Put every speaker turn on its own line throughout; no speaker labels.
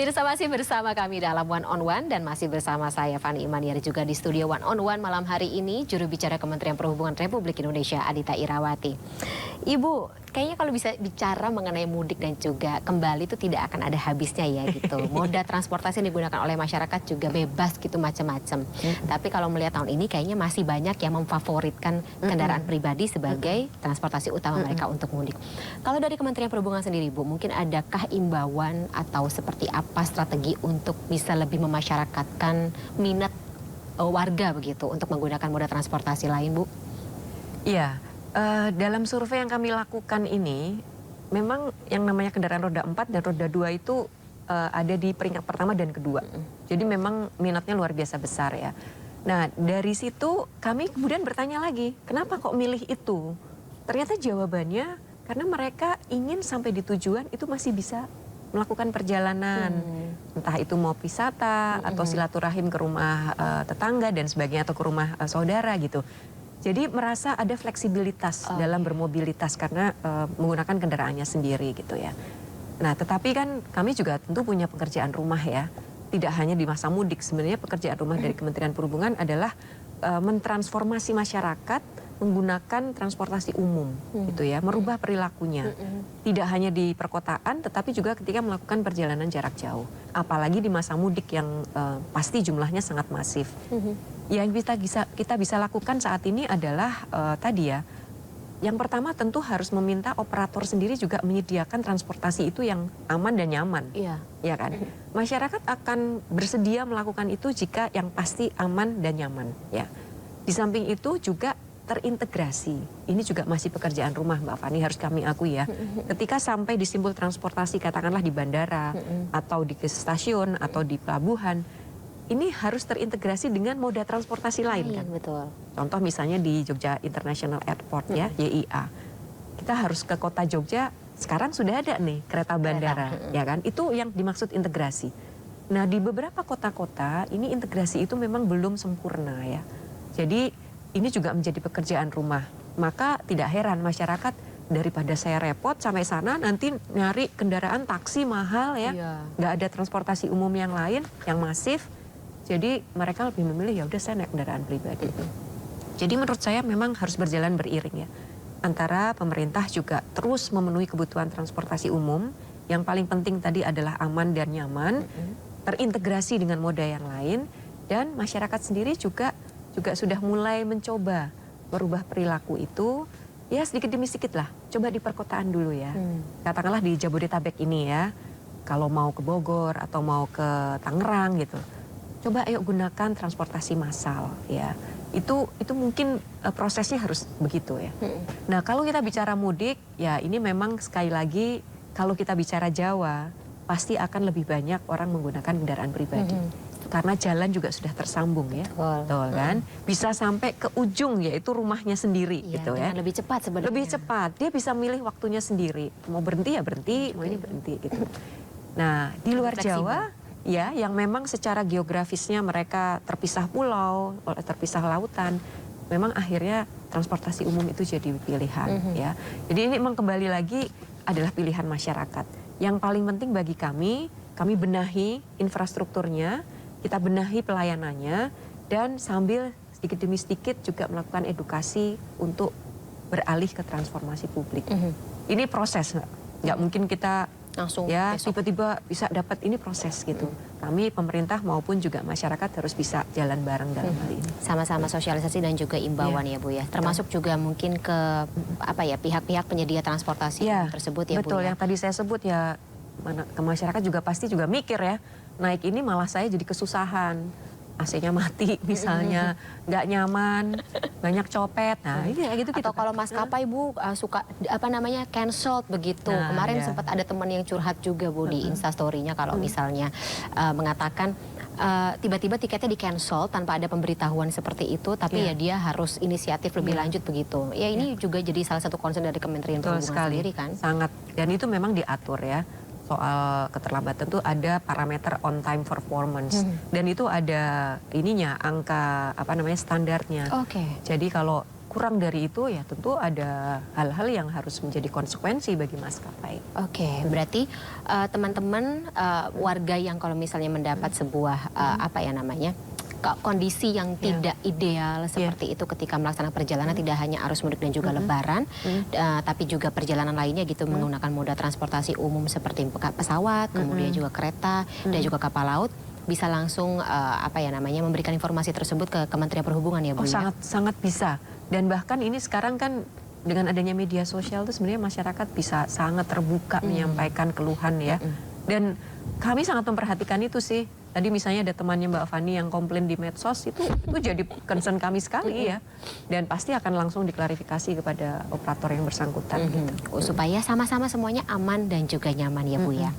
Pemirsa masih bersama kami dalam One on One dan masih bersama saya Fani Imaniar juga di studio One on One malam hari ini juru bicara Kementerian Perhubungan Republik Indonesia Adita Irawati. Ibu, kayaknya kalau bisa bicara mengenai mudik dan juga kembali itu tidak akan ada habisnya ya gitu. Moda transportasi yang digunakan oleh masyarakat juga bebas gitu macam-macam. Tapi kalau melihat tahun ini kayaknya masih banyak yang memfavoritkan kendaraan pribadi sebagai transportasi utama mereka untuk mudik. Kalau dari Kementerian Perhubungan sendiri Bu, mungkin adakah imbauan atau seperti apa strategi untuk bisa lebih memasyarakatkan minat warga begitu untuk menggunakan moda transportasi lain Bu?
Iya. Dalam survei yang kami lakukan ini, memang yang namanya kendaraan roda 4 dan roda 2 itu ada di peringkat pertama dan kedua. Jadi memang minatnya luar biasa besar ya. Nah dari situ kami kemudian bertanya lagi, kenapa kok milih itu? Ternyata jawabannya karena mereka ingin sampai di tujuan itu masih bisa melakukan perjalanan. Entah itu mau wisata atau silaturahim ke rumah tetangga dan sebagainya atau ke rumah saudara gitu. Jadi merasa ada fleksibilitas dalam bermobilitas karena menggunakan kendaraannya sendiri gitu ya. Nah tetapi kan kami juga tentu punya pekerjaan rumah ya. Tidak hanya di masa mudik, sebenarnya pekerjaan rumah dari Kementerian Perhubungan adalah mentransformasi masyarakat menggunakan transportasi umum gitu ya, merubah perilakunya. Tidak hanya di perkotaan tetapi juga ketika melakukan perjalanan jarak jauh. Apalagi di masa mudik yang pasti jumlahnya sangat masif. Yang kita bisa lakukan saat ini adalah tadi ya, yang pertama tentu harus meminta operator sendiri juga menyediakan transportasi itu yang aman dan nyaman. Iya. Ya kan? Masyarakat akan bersedia melakukan itu jika yang pasti aman dan nyaman. Ya. Di samping itu juga terintegrasi. Ini juga masih pekerjaan rumah Mbak Fani, harus kami akui ya. Ketika sampai di simpul transportasi katakanlah di bandara atau di stasiun atau di pelabuhan, ini harus terintegrasi dengan moda transportasi lain kan.
Betul.
Contoh misalnya di Jogja International Airport ya, YIA. Kita harus ke kota Jogja, sekarang sudah ada nih kereta bandara, ya kan? Itu yang dimaksud integrasi. Nah di beberapa kota-kota ini integrasi itu memang belum sempurna ya. Jadi ini juga menjadi pekerjaan rumah. Maka tidak heran masyarakat daripada saya repot sampai sana nanti nyari kendaraan taksi mahal ya. Nggak ada transportasi umum yang lain yang masif. Jadi mereka lebih memilih ya udah saya naik kendaraan pribadi. Jadi menurut saya memang harus berjalan beriring ya. Antara pemerintah juga terus memenuhi kebutuhan transportasi umum. Yang paling penting tadi adalah aman dan nyaman. Terintegrasi dengan moda yang lain. Dan masyarakat sendiri juga sudah mulai mencoba merubah perilaku itu. Ya sedikit demi sedikit lah. Coba di perkotaan dulu ya. Katakanlah di Jabodetabek ini ya. Kalau mau ke Bogor atau mau ke Tangerang gitu. Coba ayo gunakan transportasi massal ya. Itu mungkin prosesnya harus begitu ya. Nah kalau kita bicara mudik ya ini memang sekali lagi kalau kita bicara Jawa pasti akan lebih banyak orang menggunakan kendaraan pribadi. Karena jalan juga sudah tersambung ya. Betul kan? Bisa sampai ke ujung yaitu rumahnya sendiri gitu ya.
Lebih cepat sebenarnya.
Lebih cepat, dia bisa milih waktunya sendiri. Mau berhenti ya berhenti, mau ini berhenti gitu. Nah di luar Jawa ya, yang memang secara geografisnya mereka terpisah pulau, terpisah lautan, memang akhirnya transportasi umum itu jadi pilihan ya. Jadi ini memang kembali lagi adalah pilihan masyarakat. Yang paling penting bagi kami benahi infrastrukturnya, kita benahi pelayanannya, dan sambil sedikit demi sedikit juga melakukan edukasi untuk beralih ke transformasi publik. Ini proses, nggak mungkin kita langsung ya tiba-tiba bisa dapat, ini proses gitu. Kami pemerintah maupun juga masyarakat harus bisa jalan bareng dalam hal ini.
Sama-sama sosialisasi dan juga imbauan ya Bu ya. Termasuk juga mungkin ke apa ya pihak-pihak penyedia transportasi tersebut ya Bu.
Betul, yang tadi saya sebut ya, ke masyarakat juga pasti juga mikir ya. Naik ini malah saya jadi kesusahan. AC-nya mati misalnya, nggak nyaman, banyak copet. Nah, ini kayak gitu.
Atau kalau maskapai Bu suka apa namanya cancelled begitu. Nah, kemarin sempat ada teman yang curhat juga Bu di Instastory-nya kalau misalnya mengatakan tiba-tiba tiketnya di cancel tanpa ada pemberitahuan seperti itu, tapi ya dia harus inisiatif lebih lanjut begitu. Ya ini juga jadi salah satu concern dari Kementerian Perhubungan sendiri kan.
Sangat, dan itu memang diatur ya. Soal keterlambatan itu ada parameter on time performance dan itu ada ininya angka apa namanya standarnya. Jadi kalau kurang dari itu ya tentu ada hal-hal yang harus menjadi konsekuensi bagi maskapai.
Oke, berarti teman-teman warga yang kalau misalnya mendapat sebuah apa ya namanya kondisi yang tidak ideal seperti itu ketika melaksanakan perjalanan, tidak hanya arus mudik dan juga lebaran, tapi juga perjalanan lainnya gitu menggunakan moda transportasi umum seperti pesawat, kemudian juga kereta dan juga kapal laut, bisa langsung apa ya namanya memberikan informasi tersebut ke Kementerian Perhubungan ya Bu?
Sangat bisa, dan bahkan ini sekarang kan dengan adanya media sosial itu sebenarnya masyarakat bisa sangat terbuka menyampaikan keluhan ya, dan kami sangat memperhatikan itu sih. Tadi misalnya ada temannya Mbak Fani yang komplain di medsos, itu jadi concern kami sekali ya. Dan pasti akan langsung diklarifikasi kepada operator yang bersangkutan gitu.
Supaya sama-sama semuanya aman dan juga nyaman ya Bu ya.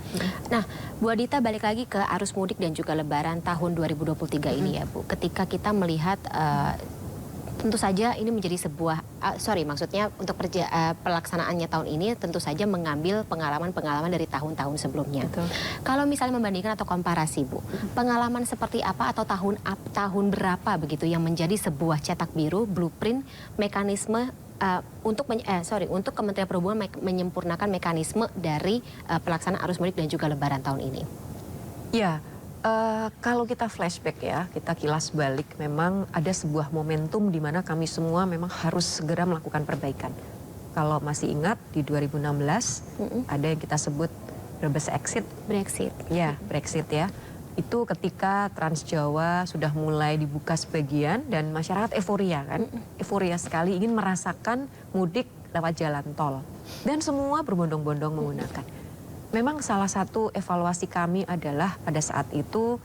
Nah, Bu Adita balik lagi ke arus mudik dan juga lebaran tahun 2023 ini ya Bu. Ketika kita melihat tentu saja ini menjadi sebuah, maksudnya untuk pelaksanaannya tahun ini tentu saja mengambil pengalaman-pengalaman dari tahun-tahun sebelumnya.
Betul.
Kalau misalnya membandingkan atau komparasi Bu, pengalaman seperti apa atau tahun berapa begitu yang menjadi sebuah cetak biru, blueprint, mekanisme untuk Kementerian Perhubungan menyempurnakan mekanisme dari pelaksanaan arus mudik dan juga lebaran tahun ini?
Ya. Kalau kita flashback ya, kita kilas balik, memang ada sebuah momentum di mana kami semua memang harus segera melakukan perbaikan. Kalau masih ingat di 2016 ada yang kita sebut Brebes Exit.
Brexit.
Ya, Brexit ya. Itu ketika Trans Jawa sudah mulai dibuka sebagian dan masyarakat euforia kan. Euforia sekali ingin merasakan mudik lewat jalan tol. Dan semua berbondong-bondong menggunakan. Memang salah satu evaluasi kami adalah pada saat itu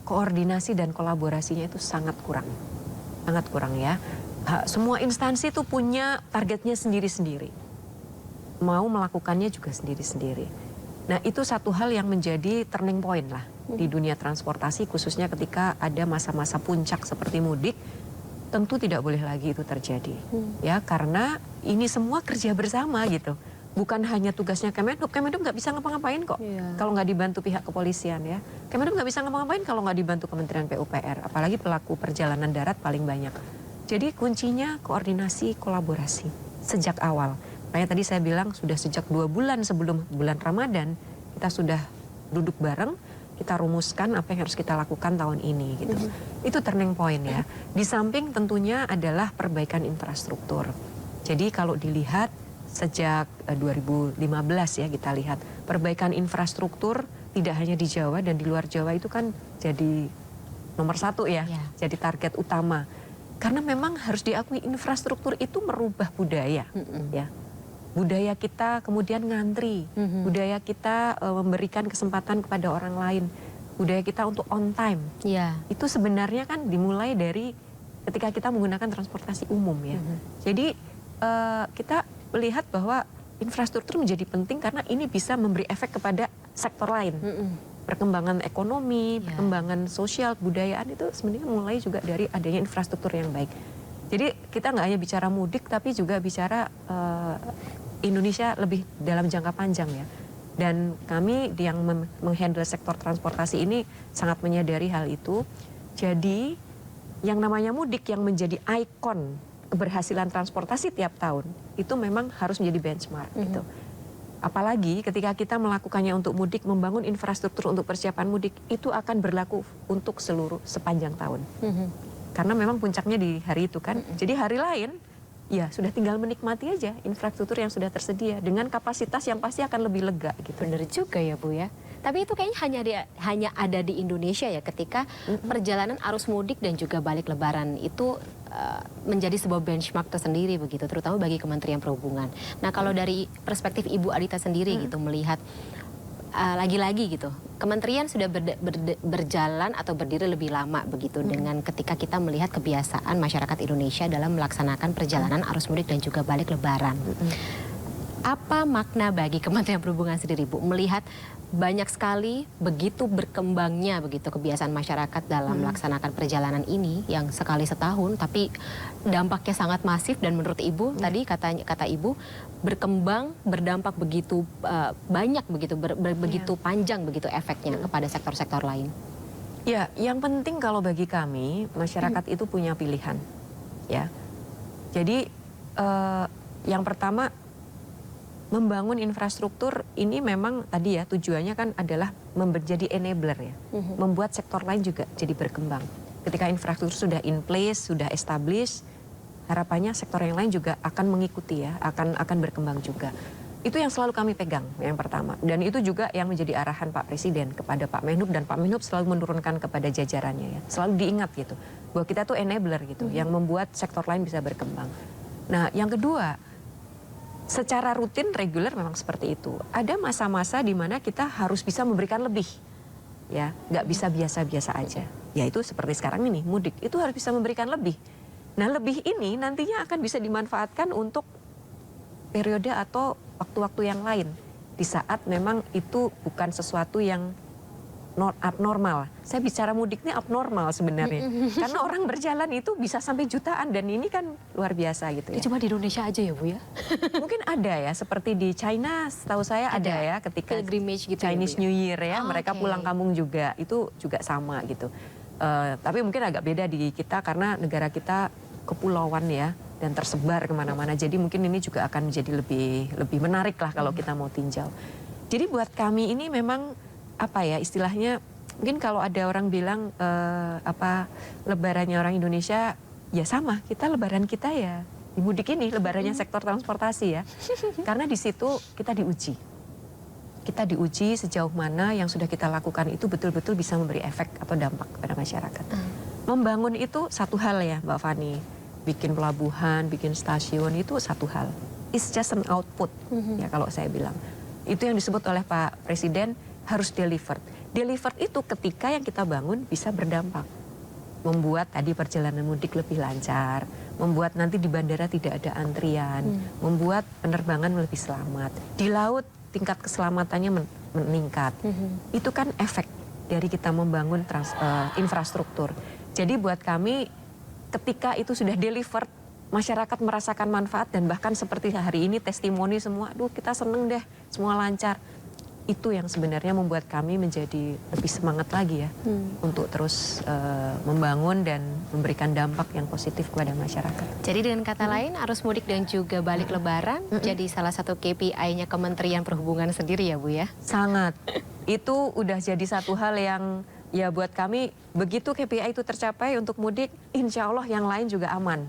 koordinasi dan kolaborasinya itu sangat kurang ya. Semua instansi itu punya targetnya sendiri-sendiri, mau melakukannya juga sendiri-sendiri. Nah itu satu hal yang menjadi turning point lah di dunia transportasi, khususnya ketika ada masa-masa puncak seperti mudik. Tentu tidak boleh lagi itu terjadi ya, karena ini semua kerja bersama gitu. Bukan hanya tugasnya Kemenhub nggak bisa ngapa-ngapain kok kalau nggak dibantu pihak kepolisian ya. Kemenhub nggak bisa ngapa-ngapain kalau nggak dibantu Kementerian PUPR, apalagi pelaku perjalanan darat paling banyak. Jadi kuncinya koordinasi, kolaborasi sejak awal. Makanya tadi saya bilang sudah sejak 2 bulan sebelum bulan Ramadan kita sudah duduk bareng, kita rumuskan apa yang harus kita lakukan tahun ini gitu. Itu turning point ya. Di samping tentunya adalah perbaikan infrastruktur. Jadi kalau dilihat sejak 2015 ya kita lihat perbaikan infrastruktur tidak hanya di Jawa dan di luar Jawa itu kan jadi nomor 1 ya, jadi target utama. Karena memang harus diakui infrastruktur itu merubah budaya ya. Budaya kita kemudian ngantri, budaya kita memberikan kesempatan kepada orang lain, budaya kita untuk on time. Itu sebenarnya kan dimulai dari ketika kita menggunakan transportasi umum ya. Jadi kita melihat bahwa infrastruktur menjadi penting karena ini bisa memberi efek kepada sektor lain. Perkembangan ekonomi, perkembangan sosial, budayaan itu sebenarnya mulai juga dari adanya infrastruktur yang baik. Jadi kita nggak hanya bicara mudik tapi juga bicara Indonesia lebih dalam jangka panjang ya. Dan kami yang menghandle sektor transportasi ini sangat menyadari hal itu. Jadi yang namanya mudik yang menjadi ikon keberhasilan transportasi tiap tahun itu memang harus menjadi benchmark gitu. Apalagi ketika kita melakukannya untuk mudik, membangun infrastruktur untuk persiapan mudik itu akan berlaku untuk sepanjang tahun. Karena memang puncaknya di hari itu kan. Jadi hari lain ya sudah tinggal menikmati aja infrastruktur yang sudah tersedia dengan kapasitas yang pasti akan lebih lega gitu.
Bener juga ya Bu ya. Tapi itu kayaknya hanya ada di Indonesia ya ketika perjalanan arus mudik dan juga balik lebaran itu menjadi sebuah benchmark tersendiri begitu, terutama bagi Kementerian Perhubungan. Nah kalau dari perspektif Ibu Adita sendiri gitu melihat lagi-lagi gitu, kementerian sudah berjalan atau berdiri lebih lama begitu dengan ketika kita melihat kebiasaan masyarakat Indonesia dalam melaksanakan perjalanan arus mudik dan juga balik lebaran. Apa makna bagi Kementerian Perhubungan sendiri Bu melihat banyak sekali begitu berkembangnya begitu kebiasaan masyarakat dalam melaksanakan perjalanan ini yang sekali setahun tapi dampaknya sangat masif dan menurut Ibu tadi kata Ibu berkembang berdampak begitu banyak begitu begitu panjang begitu efeknya kepada sektor-sektor lain.
Ya, yang penting kalau bagi kami masyarakat itu punya pilihan ya. Jadi yang pertama, membangun infrastruktur ini memang tadi ya tujuannya kan adalah menjadi enabler ya, membuat sektor lain juga jadi berkembang. Ketika infrastruktur sudah in place, sudah established, harapannya sektor yang lain juga akan mengikuti ya, akan berkembang juga. Itu yang selalu kami pegang yang pertama, dan itu juga yang menjadi arahan Pak Presiden kepada Pak Menhub, dan Pak Menhub selalu menurunkan kepada jajarannya ya, selalu diingat gitu bahwa kita tuh enabler gitu, yang membuat sektor lain bisa berkembang. Nah, yang kedua, secara rutin reguler memang seperti itu. Ada masa-masa di mana kita harus bisa memberikan lebih, ya, nggak bisa biasa-biasa aja. Yaitu seperti sekarang ini mudik, itu harus bisa memberikan lebih. Nah, lebih ini nantinya akan bisa dimanfaatkan untuk periode atau waktu-waktu yang lain, di saat memang itu bukan sesuatu yang abnormal. Saya bicara mudik ini abnormal sebenarnya, karena orang berjalan itu bisa sampai jutaan, dan ini kan luar biasa gitu ya.
Cuma di Indonesia aja ya Bu ya?
Mungkin ada ya, seperti di China, setahu saya ada ya, ketika
pilgrimage gitu
Chinese
ya, Bu ya?
New Year ya, mereka
Oke.
pulang kampung juga, itu juga sama gitu. Tapi mungkin agak beda di kita karena negara kita kepulauan ya, dan tersebar kemana-mana. Jadi mungkin ini juga akan menjadi lebih menarik lah kalau kita mau tinjau. Jadi buat kami ini memang apa ya istilahnya, mungkin kalau ada orang bilang lebarannya orang Indonesia, ya sama, kita lebaran kita ya di mudik ini, lebarannya sektor transportasi ya. Karena di situ kita diuji. Kita diuji sejauh mana yang sudah kita lakukan itu betul-betul bisa memberi efek atau dampak pada masyarakat. Membangun itu satu hal ya Mbak Fani. Bikin pelabuhan, bikin stasiun itu satu hal. It's just an output, ya kalau saya bilang. Itu yang disebut oleh Pak Presiden harus delivered. Delivered itu ketika yang kita bangun bisa berdampak. Membuat tadi perjalanan mudik lebih lancar, membuat nanti di bandara tidak ada antrian, membuat penerbangan lebih selamat. Di laut tingkat keselamatannya meningkat. Itu kan efek dari kita membangun infrastruktur. Jadi buat kami, ketika itu sudah delivered, masyarakat merasakan manfaat, dan bahkan seperti hari ini testimoni semua, aduh kita seneng deh, semua lancar. Itu yang sebenarnya membuat kami menjadi lebih semangat lagi ya, untuk terus membangun dan memberikan dampak yang positif kepada masyarakat.
Jadi dengan kata lain, arus mudik dan juga balik lebaran jadi salah satu KPI-nya Kementerian Perhubungan sendiri ya Bu ya?
Sangat. Itu udah jadi satu hal yang ya buat kami, begitu KPI itu tercapai untuk mudik, insya Allah yang lain juga aman.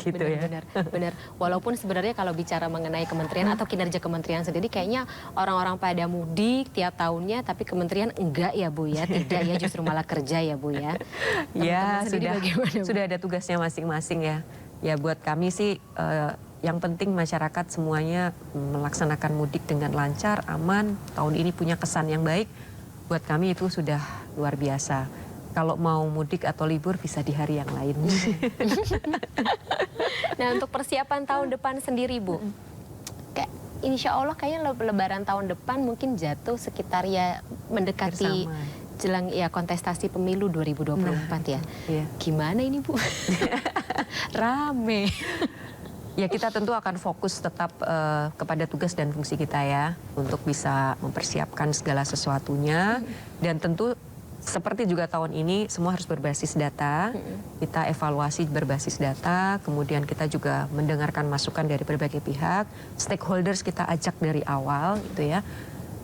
Gitu ya.
Benar. Walaupun sebenarnya kalau bicara mengenai kementerian atau kinerja kementerian sendiri, kayaknya orang-orang pada mudik tiap tahunnya, tapi kementerian enggak ya Bu ya? Tidak ya, justru malah kerja ya Bu ya?
Ya,
Teman-teman sendiri bagaimana, Bu?
sudah ada tugasnya masing-masing ya. Ya buat kami sih, yang penting masyarakat semuanya melaksanakan mudik dengan lancar, aman, tahun ini punya kesan yang baik. Buat kami itu sudah luar biasa. Kalau mau mudik atau libur bisa di hari yang lain.
Nah, untuk persiapan tahun depan sendiri Bu, kayak insya Allah kayaknya lebaran tahun depan mungkin jatuh sekitar ya mendekati
Bersama.
jelang ya kontestasi pemilu 2024 ya.
Iya.
Gimana ini Bu? Rame.
Ya kita tentu akan fokus tetap kepada tugas dan fungsi kita ya, untuk bisa mempersiapkan segala sesuatunya, dan tentu seperti juga tahun ini semua harus berbasis data. Kita evaluasi berbasis data, kemudian kita juga mendengarkan masukan dari berbagai pihak, stakeholders kita ajak dari awal gitu ya.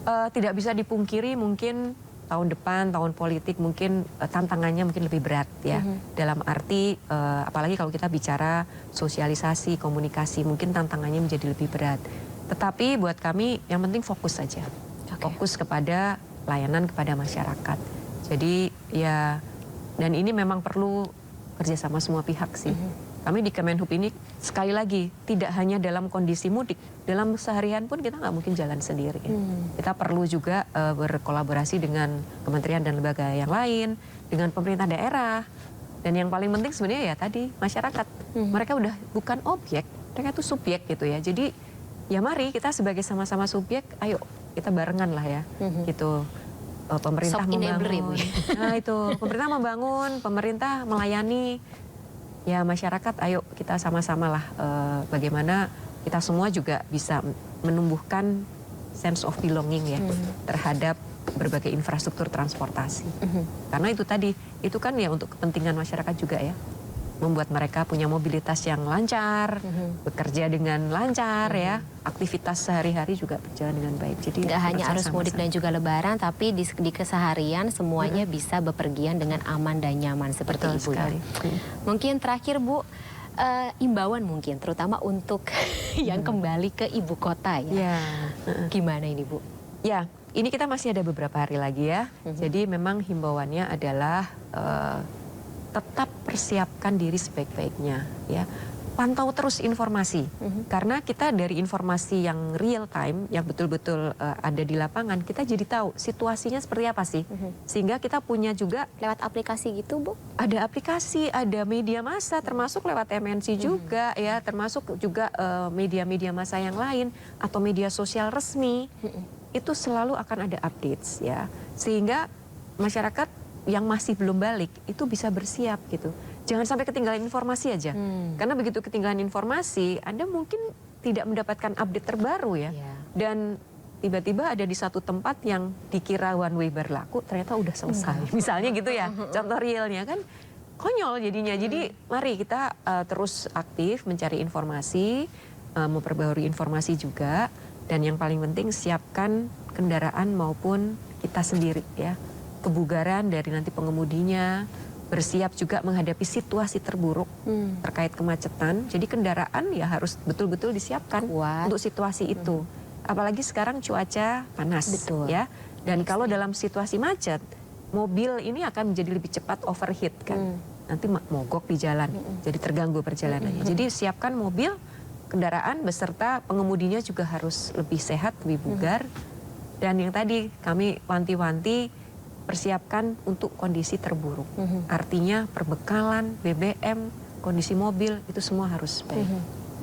Tidak bisa dipungkiri mungkin tahun depan, tahun politik mungkin tantangannya mungkin lebih berat ya. Dalam arti apalagi kalau kita bicara sosialisasi, komunikasi, mungkin tantangannya menjadi lebih berat. Tetapi buat kami yang penting fokus saja. Fokus kepada layanan kepada masyarakat. Jadi ya, dan ini memang perlu kerjasama semua pihak sih. Kami di Kemenhub ini sekali lagi tidak hanya dalam kondisi mudik, dalam seharian pun kita nggak mungkin jalan sendiri. Kita perlu juga berkolaborasi dengan kementerian dan lembaga yang lain, dengan pemerintah daerah, dan yang paling penting sebenarnya ya tadi masyarakat. Mereka udah bukan objek, mereka itu subjek gitu ya. Jadi ya mari kita sebagai sama-sama subjek, ayo kita barengan lah ya, gitu. Pemerintah membangun, nah itu pemerintah membangun, pemerintah melayani. Ya masyarakat, ayo kita sama-sama lah bagaimana kita semua juga bisa menumbuhkan sense of belonging ya terhadap berbagai infrastruktur transportasi. Karena itu tadi, itu kan ya untuk kepentingan masyarakat juga ya. membuat mereka punya mobilitas yang lancar, bekerja dengan lancar ya, aktivitas sehari-hari juga berjalan dengan baik. Jadi
nggak hanya arus mudik dan juga lebaran, tapi di keseharian semuanya bisa bepergian dengan aman dan nyaman seperti
Betul
Ibu
sekali.
ya. Mungkin terakhir Bu, imbauan mungkin terutama untuk yang kembali ke ibu kota ya. Gimana ini Bu?
Ya, ini kita masih ada beberapa hari lagi ya. Jadi memang himbauannya adalah tetap persiapkan diri sebaik-baiknya ya. Pantau terus informasi, karena kita dari informasi yang real time, yang betul-betul ada di lapangan, kita jadi tahu situasinya seperti apa sih. Sehingga kita punya juga
Lewat aplikasi gitu Bu?
ada aplikasi, ada media massa, termasuk lewat MNC juga ya, termasuk juga media-media massa yang lain atau media sosial resmi, itu selalu akan ada updates ya, sehingga masyarakat yang masih belum balik itu bisa bersiap gitu. Jangan sampai ketinggalan informasi aja, karena begitu ketinggalan informasi, Anda mungkin tidak mendapatkan update terbaru ya, dan tiba-tiba ada di satu tempat yang dikira one way berlaku, ternyata udah selesai. Misalnya gitu ya, contoh realnya kan konyol jadinya. Jadi mari kita terus aktif mencari informasi, memperbaharui informasi juga, dan yang paling penting siapkan kendaraan maupun kita sendiri ya, kebugaran dari nanti pengemudinya, bersiap juga menghadapi situasi terburuk terkait kemacetan. Jadi kendaraan ya harus betul-betul disiapkan untuk situasi itu. Apalagi sekarang cuaca panas ya. Dan kalau dalam situasi macet, mobil ini akan menjadi lebih cepat overheat kan. Nanti mogok di jalan, jadi terganggu perjalanannya. Jadi siapkan mobil, kendaraan beserta pengemudinya juga harus lebih sehat, lebih bugar. Dan yang tadi kami wanti-wanti, persiapkan untuk kondisi terburuk. Artinya perbekalan, BBM, kondisi mobil, itu semua harus baik.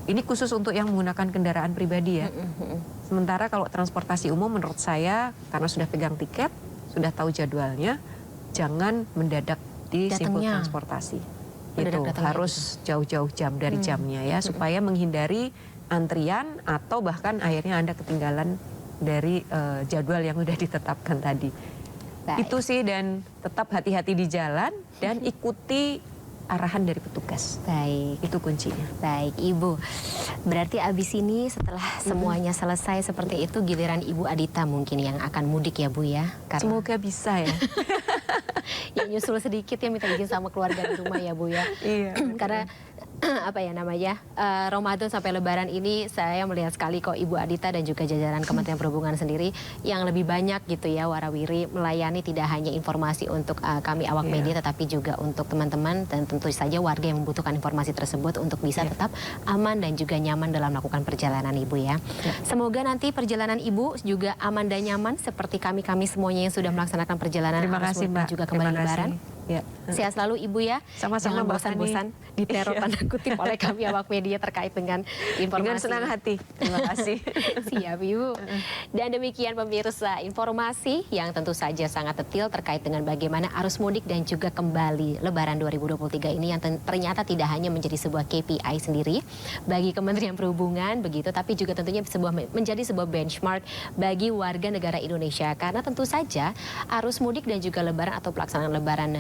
Ini khusus untuk yang menggunakan kendaraan pribadi ya. Sementara kalau transportasi umum menurut saya, karena sudah pegang tiket, sudah tahu jadwalnya, jangan mendadak di simpul transportasi. Itu harus jauh-jauh jam dari jamnya ya, supaya menghindari antrian atau bahkan akhirnya Anda ketinggalan dari jadwal yang sudah ditetapkan tadi. Itu sih, dan tetap hati-hati di jalan dan ikuti arahan dari petugas.
Baik.
Itu kuncinya.
Baik, Ibu. Berarti abis ini setelah semuanya selesai seperti itu, giliran Ibu Adita mungkin yang akan mudik ya Bu ya?
Karena semoga bisa ya.
Ya nyusul sedikit ya, minta izin sama keluarga di rumah ya Bu ya.
Iya.
Karena apa ya namanya, Ramadan sampai Lebaran ini saya melihat sekali kok Ibu Adita dan juga jajaran Kementerian Perhubungan sendiri yang lebih banyak gitu ya warawiri melayani tidak hanya informasi untuk kami awak media, tetapi juga untuk teman-teman dan tentu saja warga yang membutuhkan informasi tersebut untuk bisa tetap aman dan juga nyaman dalam melakukan perjalanan Ibu ya. Semoga nanti perjalanan Ibu juga aman dan nyaman seperti kami-kami semuanya yang sudah melaksanakan perjalanan.
Terima kasih Mbak.
Juga kembali Lebaran.
Ya.
Sehat selalu Ibu ya.
Sama-sama,
jangan bosan-bosan diteror tanda kutip oleh kami awak media terkait dengan informasi.
Dengan senang hati. Terima kasih.
Siap Ibu. Dan demikian pemirsa, informasi yang tentu saja sangat detail terkait dengan bagaimana arus mudik dan juga kembali Lebaran 2023 ini yang ternyata tidak hanya menjadi sebuah KPI sendiri bagi Kementerian Perhubungan begitu, tapi juga tentunya menjadi sebuah benchmark bagi warga negara Indonesia, karena tentu saja arus mudik dan juga Lebaran atau pelaksanaan Lebaran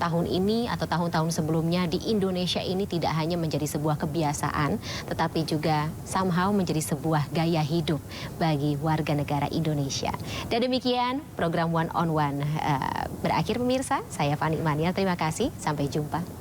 tahun ini atau tahun-tahun sebelumnya di Indonesia ini tidak hanya menjadi sebuah kebiasaan, tetapi juga somehow menjadi sebuah gaya hidup bagi warga negara Indonesia. Dan demikian program One on One berakhir pemirsa. Saya Fani Imaniar, terima kasih. Sampai jumpa.